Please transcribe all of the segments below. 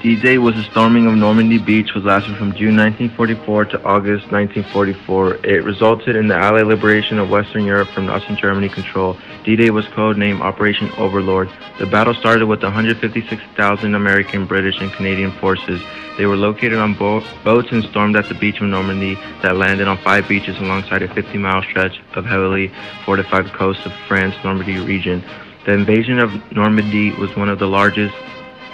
D-Day was the storming of Normandy Beach, which lasted from June 1944 to August 1944. It resulted in the Allied liberation of Western Europe from Nazi Germany control. D-Day was codenamed Operation Overlord. The battle started with 156,000 American, British, and Canadian forces. They were located on boats and stormed at the beach of Normandy that landed on 5 beaches alongside a 50-mile stretch of heavily fortified coast of France Normandy region. The invasion of Normandy was one of the largest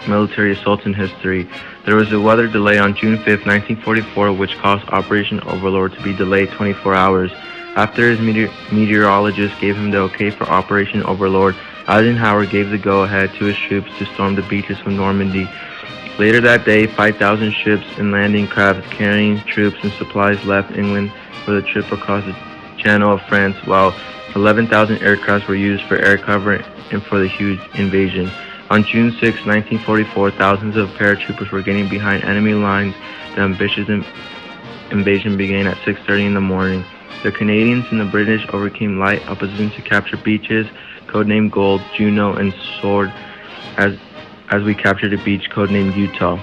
military assaults in history. There was a weather delay on June 5, 1944, which caused Operation Overlord to be delayed 24 hours. After his meteorologist gave him the okay for Operation Overlord, Eisenhower gave the go-ahead to his troops to storm the beaches of Normandy. Later that day, 5,000 ships and landing crafts carrying troops and supplies left England for the trip across the Channel of France, while 11,000 aircrafts were used for air cover and for the huge invasion. On June 6, 1944, thousands of paratroopers were getting behind enemy lines. The ambitious invasion began at 6:30 in the morning. The Canadians and the British overcame light opposition to capture beaches, codenamed Gold, Juno, and Sword, as we captured a beach codenamed Utah.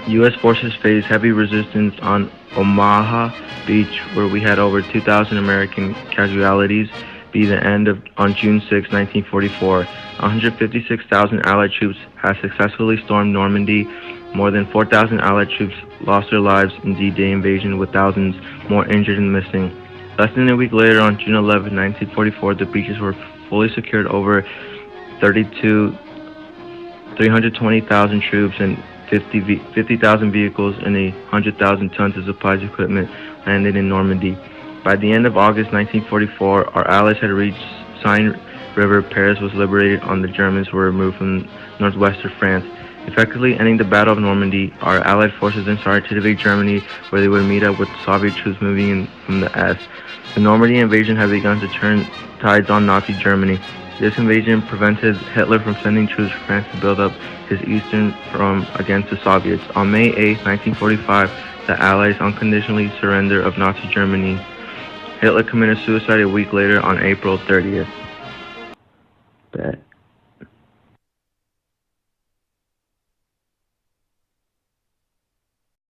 U.S. forces faced heavy resistance on Omaha Beach, where we had over 2,000 American casualties. On June 6, 1944, 156,000 Allied troops had successfully stormed Normandy. More than 4,000 Allied troops lost their lives in D-Day invasion, with thousands more injured and missing. Less than a week later, on June 11, 1944, the beaches were fully secured. Over 320,000 troops and 50,000 vehicles and 100,000 tons of supplies equipment landed in Normandy. By the end of August 1944, our allies had reached Seine River. Paris was liberated and the Germans were removed from northwestern France. Effectively ending the Battle of Normandy, our Allied forces then started to invade Germany, where they would meet up with Soviet troops moving in from the east. The Normandy invasion had begun to turn tides on Nazi Germany. This invasion prevented Hitler from sending troops to France to build up his eastern front against the Soviets. On May 8, 1945, the Allies unconditionally surrendered of Nazi Germany. Hitler committed suicide a week later on April 30th.